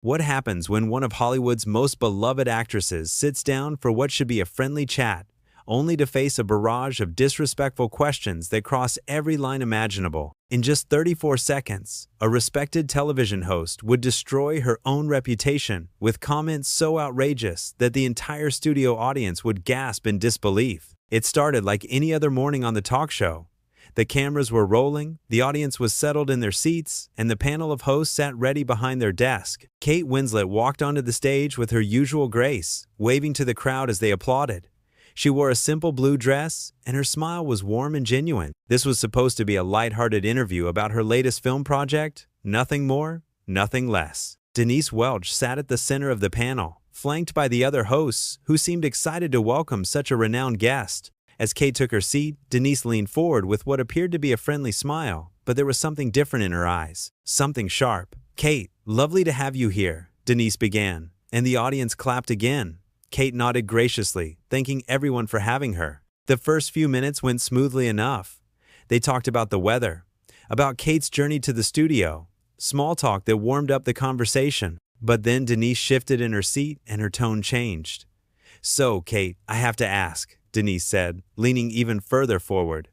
What happens when one of Hollywood's most beloved actresses sits down for what should be a friendly chat, only to face a barrage of disrespectful questions that cross every line imaginable? In just 34 seconds, a respected television host would destroy her own reputation with comments so outrageous that the entire studio audience would gasp in disbelief. It started like any other morning on the talk show. The cameras were rolling, the audience was settled in their seats, and the panel of hosts sat ready behind their desk. Kate Winslet walked onto the stage with her usual grace, waving to the crowd as they applauded. She wore a simple blue dress, and her smile was warm and genuine. This was supposed to be a lighthearted interview about her latest film project. Nothing more, nothing less. Denise Welch sat at the center of the panel, flanked by the other hosts, who seemed excited to welcome such a renowned guest. As Kate took her seat, Denise leaned forward with what appeared to be a friendly smile, but there was something different in her eyes, something sharp. "Kate, lovely to have you here," Denise began, and the audience clapped again. Kate nodded graciously, thanking everyone for having her. The first few minutes went smoothly enough. They talked about the weather, about Kate's journey to the studio, small talk that warmed up the conversation. But then Denise shifted in her seat and her tone changed. "So, Kate, I have to ask," Denise said, leaning even further forward.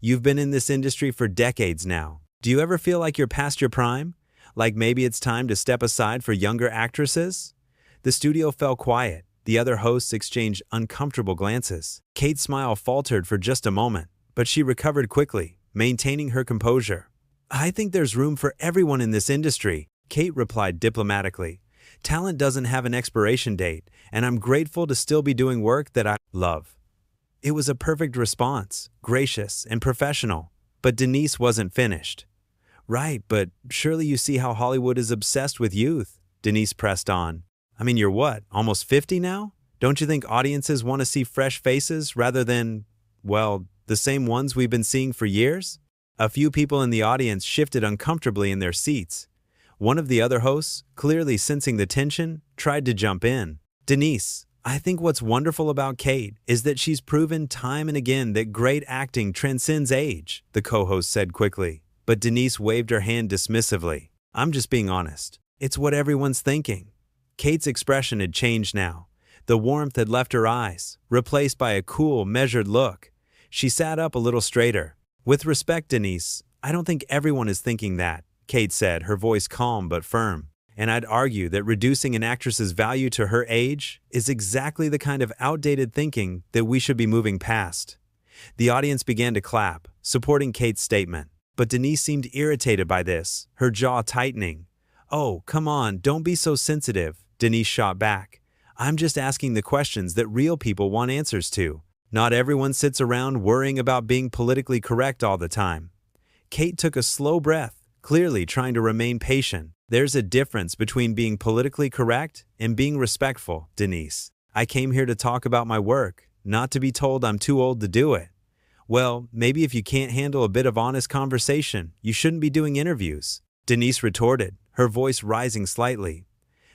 "You've been in this industry for decades now. Do you ever feel like you're past your prime? Like maybe it's time to step aside for younger actresses?" The studio fell quiet. The other hosts exchanged uncomfortable glances. Kate's smile faltered for just a moment, but she recovered quickly, maintaining her composure. "I think there's room for everyone in this industry," Kate replied diplomatically. "Talent doesn't have an expiration date, and I'm grateful to still be doing work that I love." It was a perfect response, gracious and professional, but Denise wasn't finished. "Right, but surely you see how Hollywood is obsessed with youth," Denise pressed on. "I mean, you're what, almost 50 now? Don't you think audiences want to see fresh faces rather than, well, the same ones we've been seeing for years?" A few people in the audience shifted uncomfortably in their seats. One of the other hosts, clearly sensing the tension, tried to jump in. "Denise, I think what's wonderful about Kate is that she's proven time and again that great acting transcends age," the co-host said quickly. But Denise waved her hand dismissively. "I'm just being honest. It's what everyone's thinking." Kate's expression had changed now. The warmth had left her eyes, replaced by a cool, measured look. She sat up a little straighter. "With respect, Denise, I don't think everyone is thinking that," Kate said, her voice calm but firm. "And I'd argue that reducing an actress's value to her age is exactly the kind of outdated thinking that we should be moving past." The audience began to clap, supporting Kate's statement. But Denise seemed irritated by this, her jaw tightening. "Oh, come on, don't be so sensitive," Denise shot back. "I'm just asking the questions that real people want answers to. Not everyone sits around worrying about being politically correct all the time." Kate took a slow breath, clearly trying to remain patient. "There's a difference between being politically correct and being respectful, Denise. I came here to talk about my work, not to be told I'm too old to do it." "Well, maybe if you can't handle a bit of honest conversation, you shouldn't be doing interviews," Denise retorted, her voice rising slightly.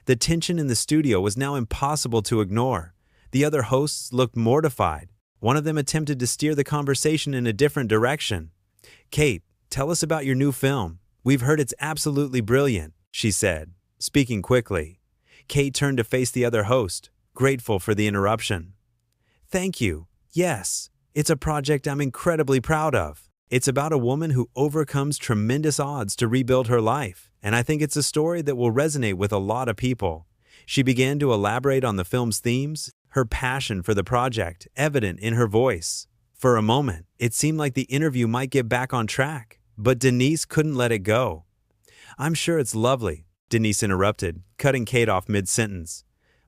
The tension in the studio was now impossible to ignore. The other hosts looked mortified. One of them attempted to steer the conversation in a different direction. "Kate, tell us about your new film. We've heard it's absolutely brilliant," she said, speaking quickly. Kate turned to face the other host, grateful for the interruption. "Thank you. Yes, it's a project I'm incredibly proud of. It's about a woman who overcomes tremendous odds to rebuild her life, and I think it's a story that will resonate with a lot of people." She began to elaborate on the film's themes, her passion for the project evident in her voice. For a moment, it seemed like the interview might get back on track, but Denise couldn't let it go. "I'm sure it's lovely," Denise interrupted, cutting Kate off mid-sentence.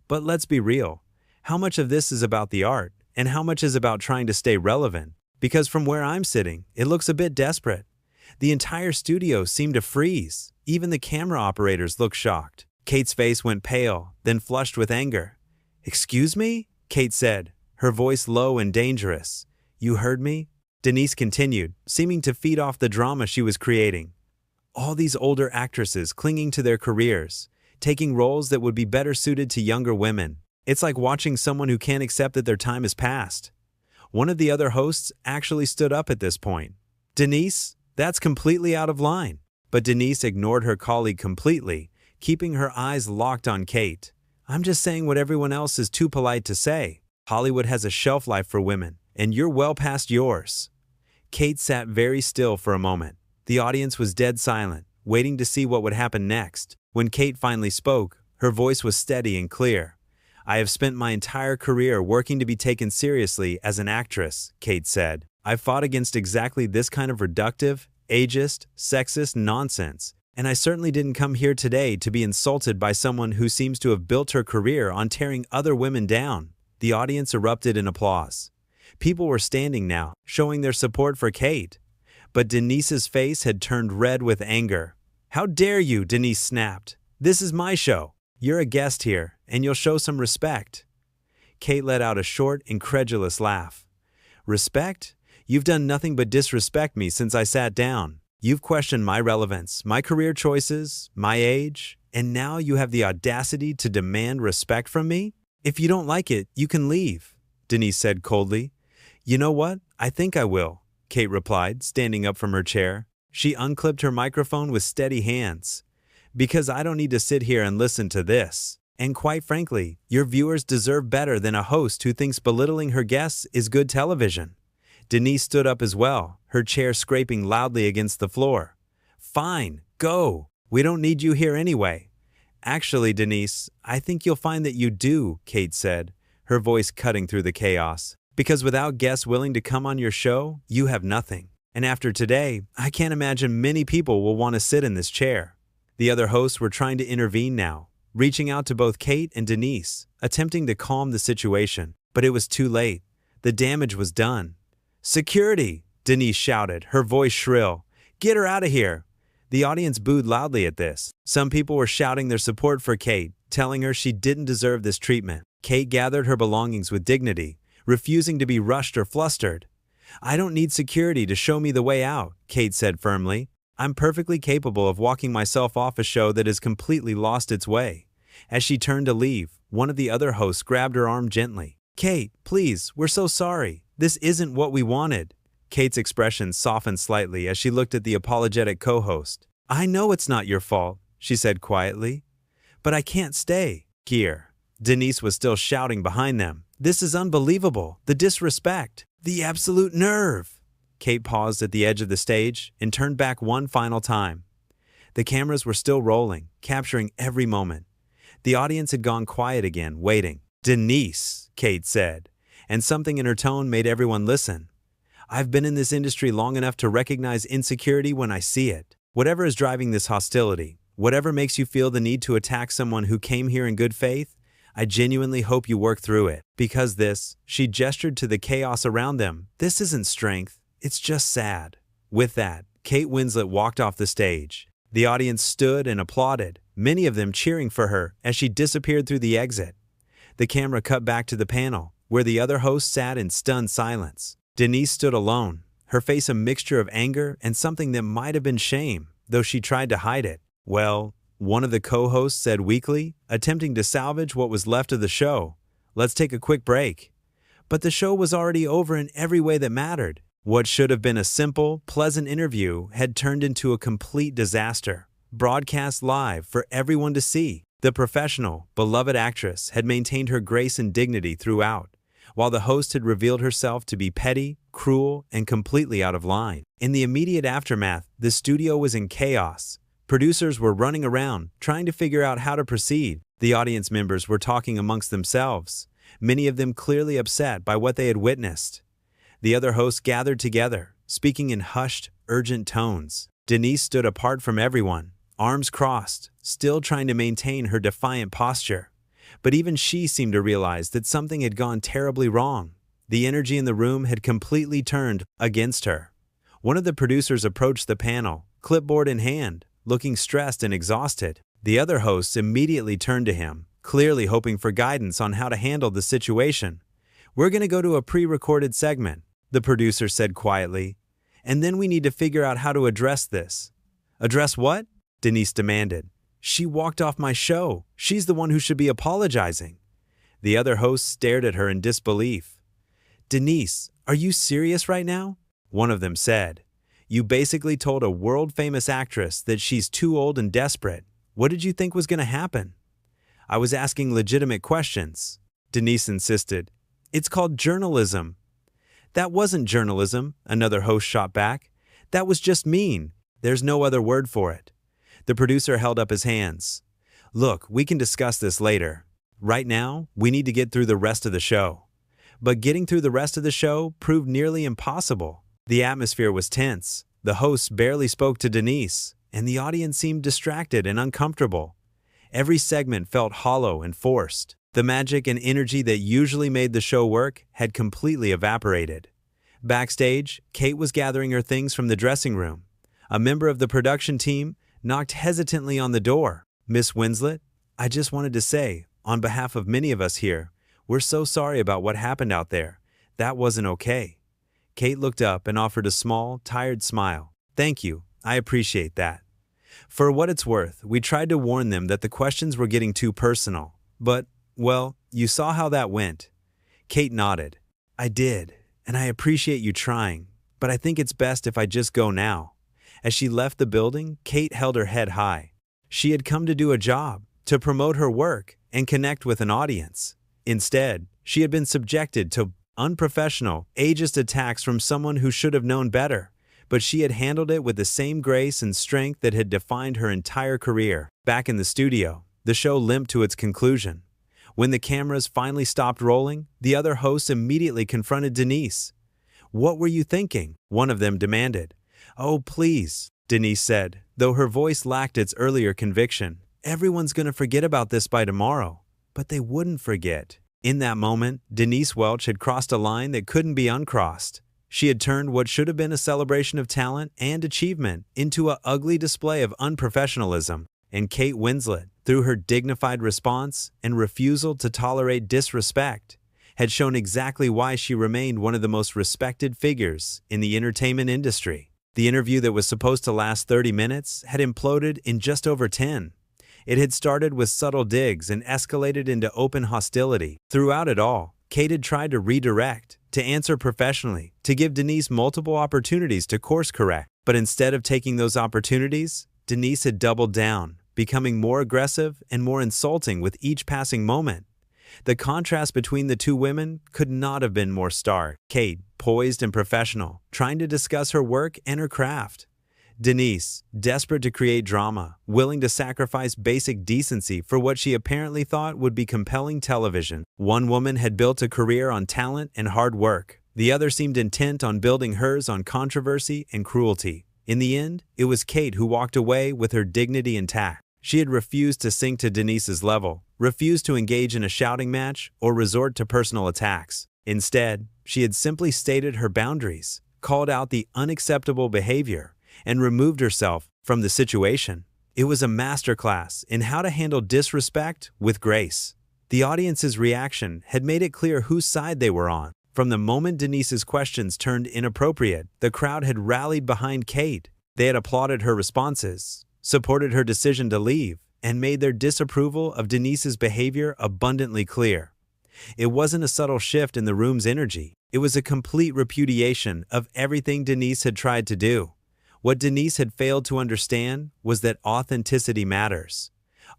"But let's be real. How much of this is about the art, and how much is about trying to stay relevant? Because from where I'm sitting, it looks a bit desperate." The entire studio seemed to freeze. Even the camera operators looked shocked. Kate's face went pale, then flushed with anger. "Excuse me?" Kate said, her voice low and dangerous. "You heard me?" Denise continued, seeming to feed off the drama she was creating. "All these older actresses clinging to their careers, taking roles that would be better suited to younger women. It's like watching someone who can't accept that their time is past." One of the other hosts actually stood up at this point. "Denise, that's completely out of line." But Denise ignored her colleague completely, keeping her eyes locked on Kate. "I'm just saying what everyone else is too polite to say. Hollywood has a shelf life for women, and you're well past yours." Kate sat very still for a moment. The audience was dead silent, waiting to see what would happen next. When Kate finally spoke, her voice was steady and clear. "I have spent my entire career working to be taken seriously as an actress," Kate said. "I've fought against exactly this kind of reductive, ageist, sexist nonsense, and I certainly didn't come here today to be insulted by someone who seems to have built her career on tearing other women down." The audience erupted in applause. People were standing now, showing their support for Kate. But Denise's face had turned red with anger. "How dare you?" Denise snapped. "This is my show. You're a guest here, and you'll show some respect." Kate let out a short, incredulous laugh. "Respect? You've done nothing but disrespect me since I sat down. You've questioned my relevance, my career choices, my age, and now you have the audacity to demand respect from me? If you don't like it, you can leave," Denise said coldly. "You know what? I think I will," Kate replied, standing up from her chair. She unclipped her microphone with steady hands. "Because I don't need to sit here and listen to this. And quite frankly, your viewers deserve better than a host who thinks belittling her guests is good television." Denise stood up as well, her chair scraping loudly against the floor. "Fine, go. We don't need you here anyway." "Actually, Denise, I think you'll find that you do," Kate said, her voice cutting through the chaos. "Because without guests willing to come on your show, you have nothing. And after today, I can't imagine many people will want to sit in this chair." The other hosts were trying to intervene now, reaching out to both Kate and Denise, attempting to calm the situation. But it was too late. The damage was done. "Security!" Denise shouted, her voice shrill. "Get her out of here!" The audience booed loudly at this. Some people were shouting their support for Kate, telling her she didn't deserve this treatment. Kate gathered her belongings with dignity, refusing to be rushed or flustered. "I don't need security to show me the way out," Kate said firmly. "I'm perfectly capable of walking myself off a show that has completely lost its way." As she turned to leave, one of the other hosts grabbed her arm gently. "Kate, please, we're so sorry. This isn't what we wanted." Kate's expression softened slightly as she looked at the apologetic co-host. "I know it's not your fault," she said quietly. "But I can't stay here." Denise was still shouting behind them. "This is unbelievable. The disrespect. The absolute nerve." Kate paused at the edge of the stage and turned back one final time. The cameras were still rolling, capturing every moment. The audience had gone quiet again, waiting. "Denise," Kate said, and something in her tone made everyone listen. "I've been in this industry long enough to recognize insecurity when I see it. Whatever is driving this hostility, whatever makes you feel the need to attack someone who came here in good faith, I genuinely hope you work through it. Because this," she gestured to the chaos around them, "this isn't strength, it's just sad." With that, Kate Winslet walked off the stage. The audience stood and applauded, many of them cheering for her as she disappeared through the exit. The camera cut back to the panel, where the other host sat in stunned silence. Denise stood alone, her face a mixture of anger and something that might have been shame, though she tried to hide it. "Well," one of the co-hosts said weakly, attempting to salvage what was left of the show, "let's take a quick break." But the show was already over in every way that mattered. What should have been a simple, pleasant interview had turned into a complete disaster, broadcast live for everyone to see. The professional, beloved actress had maintained her grace and dignity throughout, while the host had revealed herself to be petty, cruel, and completely out of line. In the immediate aftermath, the studio was in chaos. Producers were running around, trying to figure out how to proceed. The audience members were talking amongst themselves, many of them clearly upset by what they had witnessed. The other hosts gathered together, speaking in hushed, urgent tones. Denise stood apart from everyone, arms crossed, still trying to maintain her defiant posture. But even she seemed to realize that something had gone terribly wrong. The energy in the room had completely turned against her. One of the producers approached the panel, clipboard in hand, looking stressed and exhausted. The other hosts immediately turned to him, clearly hoping for guidance on how to handle the situation. "We're going to go to a pre-recorded segment," the producer said quietly, "and then we need to figure out how to address this." "Address what?" Denise demanded. "She walked off my show. She's the one who should be apologizing." The other hosts stared at her in disbelief. "Denise, are you serious right now?" one of them said. "You basically told a world-famous actress that she's too old and desperate. What did you think was going to happen? I was asking legitimate questions. Denise insisted. It's called journalism. That wasn't journalism, another host shot back. That was just mean. There's no other word for it. The producer held up his hands. Look, we can discuss this later. Right now, we need to get through the rest of the show. But getting through the rest of the show proved nearly impossible. The atmosphere was tense. The hosts barely spoke to Denise, and the audience seemed distracted and uncomfortable. Every segment felt hollow and forced. The magic and energy that usually made the show work had completely evaporated. Backstage, Kate was gathering her things from the dressing room. A member of the production team knocked hesitantly on the door. Miss Winslet, I just wanted to say, on behalf of many of us here, we're so sorry about what happened out there. That wasn't okay. Kate looked up and offered a small, tired smile. Thank you, I appreciate that. For what it's worth, we tried to warn them that the questions were getting too personal. But, well, you saw how that went. Kate nodded. I did, and I appreciate you trying, but I think it's best if I just go now. As she left the building, Kate held her head high. She had come to do a job, to promote her work, and connect with an audience. Instead, she had been subjected to unprofessional, ageist attacks from someone who should have known better, but she had handled it with the same grace and strength that had defined her entire career. Back in the studio, the show limped to its conclusion. When the cameras finally stopped rolling, the other hosts immediately confronted Denise. What were you thinking? One of them demanded. Oh, please, Denise said, though her voice lacked its earlier conviction. Everyone's going to forget about this by tomorrow. But they wouldn't forget. In that moment, Denise Welch had crossed a line that couldn't be uncrossed. She had turned what should have been a celebration of talent and achievement into an ugly display of unprofessionalism. And Kate Winslet, through her dignified response and refusal to tolerate disrespect, had shown exactly why she remained one of the most respected figures in the entertainment industry. The interview that was supposed to last 30 minutes had imploded in just over 10. It had started with subtle digs and escalated into open hostility. Throughout it all, Kate had tried to redirect, to answer professionally, to give Denise multiple opportunities to course correct. But instead of taking those opportunities, Denise had doubled down, becoming more aggressive and more insulting with each passing moment. The contrast between the two women could not have been more stark. Kate, poised and professional, trying to discuss her work and her craft. Denise, desperate to create drama, willing to sacrifice basic decency for what she apparently thought would be compelling television. One woman had built a career on talent and hard work. The other seemed intent on building hers on controversy and cruelty. In the end, it was Kate who walked away with her dignity intact. She had refused to sink to Denise's level, refused to engage in a shouting match or resort to personal attacks. Instead, she had simply stated her boundaries, called out the unacceptable behavior, and removed herself from the situation. It was a masterclass in how to handle disrespect with grace. The audience's reaction had made it clear whose side they were on. From the moment Denise's questions turned inappropriate, the crowd had rallied behind Kate. They had applauded her responses, supported her decision to leave, and made their disapproval of Denise's behavior abundantly clear. It wasn't a subtle shift in the room's energy. It was a complete repudiation of everything Denise had tried to do. What Denise had failed to understand was that authenticity matters.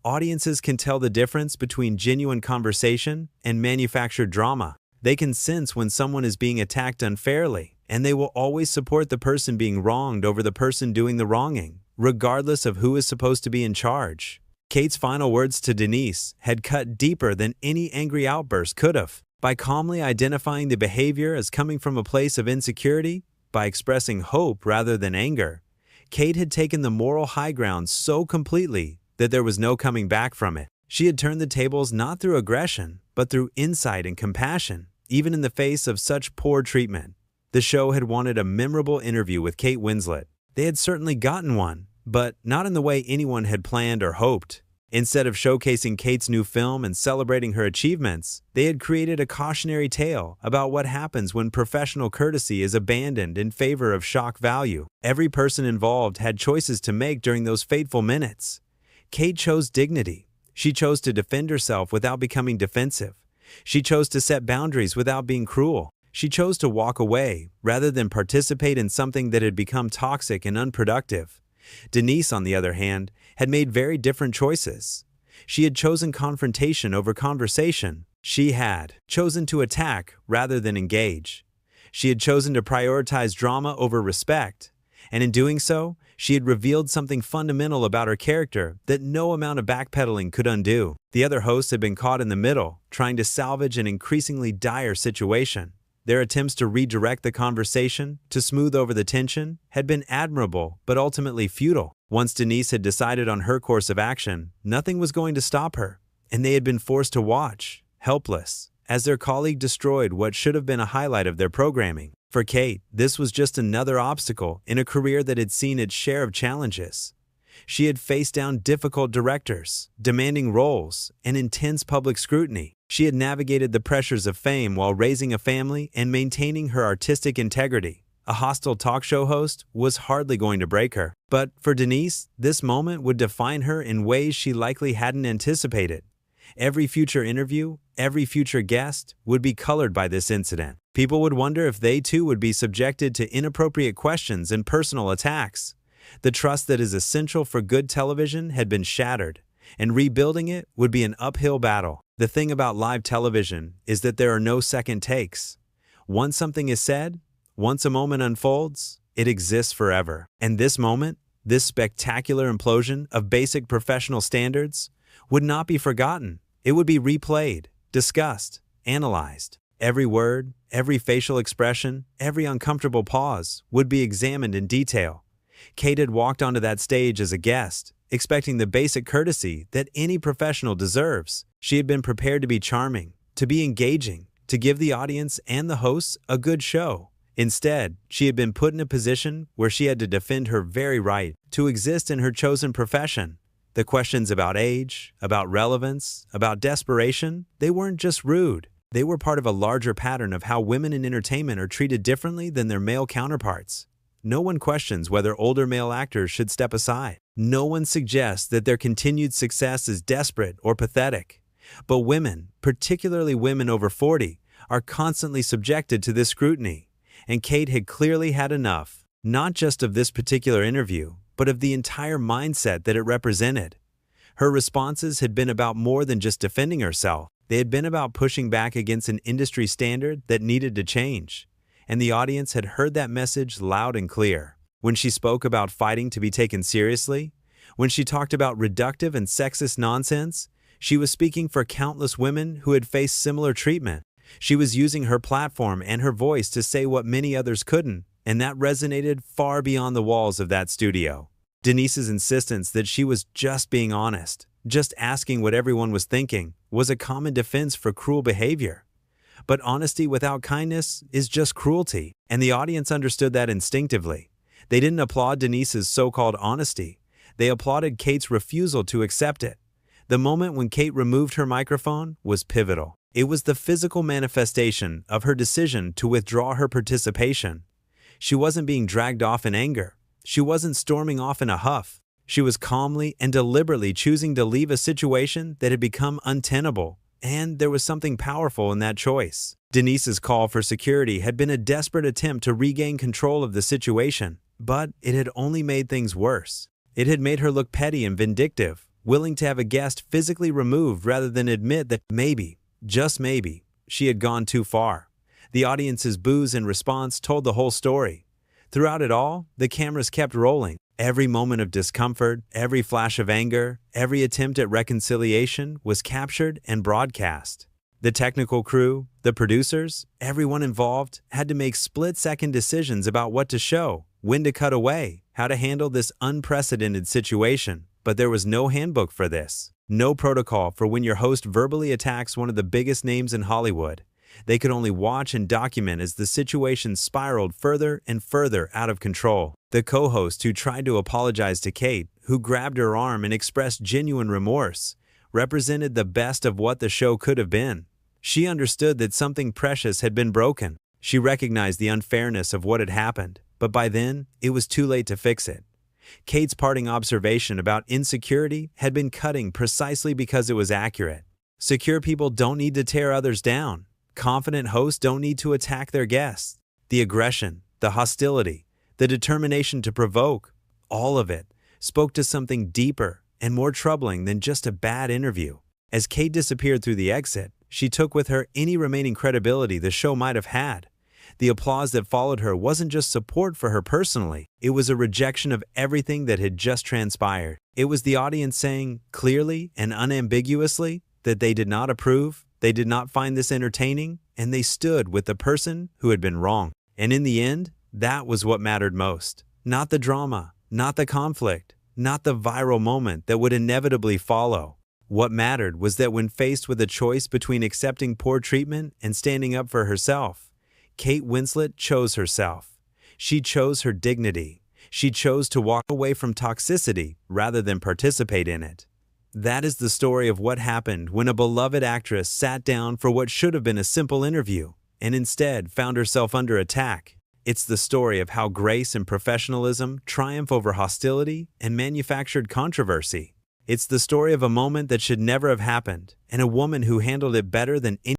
Audiences can tell the difference between genuine conversation and manufactured drama. They can sense when someone is being attacked unfairly, and they will always support the person being wronged over the person doing the wronging, regardless of who is supposed to be in charge. Kate's final words to Denise had cut deeper than any angry outburst could have. By calmly identifying the behavior as coming from a place of insecurity, by expressing hope rather than anger, Kate had taken the moral high ground so completely that there was no coming back from it. She had turned the tables not through aggression, but through insight and compassion, even in the face of such poor treatment. The show had wanted a memorable interview with Kate Winslet. They had certainly gotten one, but not in the way anyone had planned or hoped. Instead of showcasing Kate's new film and celebrating her achievements, they had created a cautionary tale about what happens when professional courtesy is abandoned in favor of shock value. Every person involved had choices to make during those fateful minutes. Kate chose dignity. She chose to defend herself without becoming defensive. She chose to set boundaries without being cruel. She chose to walk away rather than participate in something that had become toxic and unproductive. Denise, on the other hand, had made very different choices. She had chosen confrontation over conversation. She had chosen to attack rather than engage. She had chosen to prioritize drama over respect. And in doing so, she had revealed something fundamental about her character that no amount of backpedaling could undo. The other hosts had been caught in the middle, trying to salvage an increasingly dire situation. Their attempts to redirect the conversation, to smooth over the tension, had been admirable but ultimately futile. Once Denise had decided on her course of action, nothing was going to stop her, and they had been forced to watch, helpless, as their colleague destroyed what should have been a highlight of their programming. For Kate, this was just another obstacle in a career that had seen its share of challenges. She had faced down difficult directors, demanding roles, and intense public scrutiny. She had navigated the pressures of fame while raising a family and maintaining her artistic integrity. A hostile talk show host was hardly going to break her. But for Denise, this moment would define her in ways she likely hadn't anticipated. Every future interview, every future guest would be colored by this incident. People would wonder if they too would be subjected to inappropriate questions and personal attacks. The trust that is essential for good television had been shattered, and rebuilding it would be an uphill battle. The thing about live television is that there are no second takes. Once something is said, once a moment unfolds, it exists forever. And this moment, this spectacular implosion of basic professional standards, would not be forgotten. It would be replayed, discussed, analyzed. Every word, every facial expression, every uncomfortable pause would be examined in detail. Kate had walked onto that stage as a guest, expecting the basic courtesy that any professional deserves. She had been prepared to be charming, to be engaging, to give the audience and the hosts a good show. Instead, she had been put in a position where she had to defend her very right to exist in her chosen profession. The questions about age, about relevance, about desperation, they weren't just rude. They were part of a larger pattern of how women in entertainment are treated differently than their male counterparts. No one questions whether older male actors should step aside. No one suggests that their continued success is desperate or pathetic. But women, particularly women over 40, are constantly subjected to this scrutiny. And Kate had clearly had enough, not just of this particular interview, but of the entire mindset that it represented. Her responses had been about more than just defending herself. They had been about pushing back against an industry standard that needed to change. And the audience had heard that message loud and clear. When she spoke about fighting to be taken seriously, when she talked about reductive and sexist nonsense, she was speaking for countless women who had faced similar treatment. She was using her platform and her voice to say what many others couldn't, and that resonated far beyond the walls of that studio. Denise's insistence that she was just being honest, just asking what everyone was thinking, was a common defense for cruel behavior. But honesty without kindness is just cruelty, and the audience understood that instinctively. They didn't applaud Denise's so-called honesty. They applauded Kate's refusal to accept it. The moment when Kate removed her microphone was pivotal. It was the physical manifestation of her decision to withdraw her participation. She wasn't being dragged off in anger. She wasn't storming off in a huff. She was calmly and deliberately choosing to leave a situation that had become untenable. And there was something powerful in that choice. Denise's call for security had been a desperate attempt to regain control of the situation, but it had only made things worse. It had made her look petty and vindictive, willing to have a guest physically removed rather than admit that maybe, just maybe, she had gone too far. The audience's boos in response told the whole story. Throughout it all, the cameras kept rolling. Every moment of discomfort, every flash of anger, every attempt at reconciliation was captured and broadcast. The technical crew, the producers, everyone involved had to make split-second decisions about what to show, when to cut away, how to handle this unprecedented situation. But there was no handbook for this. No protocol for when your host verbally attacks one of the biggest names in Hollywood. They could only watch and document as the situation spiraled further and further out of control. The co-host who tried to apologize to Kate, who grabbed her arm and expressed genuine remorse, represented the best of what the show could have been. She understood that something precious had been broken. She recognized the unfairness of what had happened, but by then, it was too late to fix it. Kate's parting observation about insecurity had been cutting precisely because it was accurate. Secure people don't need to tear others down. Confident hosts don't need to attack their guests. The aggression, the hostility, the determination to provoke, all of it, spoke to something deeper and more troubling than just a bad interview. As Kate disappeared through the exit, she took with her any remaining credibility the show might have had. The applause that followed her wasn't just support for her personally, it was a rejection of everything that had just transpired. It was the audience saying, clearly and unambiguously, that they did not approve, they did not find this entertaining, and they stood with the person who had been wrong. And in the end, that was what mattered most. Not the drama, not the conflict, not the viral moment that would inevitably follow. What mattered was that when faced with a choice between accepting poor treatment and standing up for herself, Kate Winslet chose herself. She chose her dignity. She chose to walk away from toxicity rather than participate in it. That is the story of what happened when a beloved actress sat down for what should have been a simple interview and instead found herself under attack. It's the story of how grace and professionalism triumph over hostility and manufactured controversy. It's the story of a moment that should never have happened and a woman who handled it better than any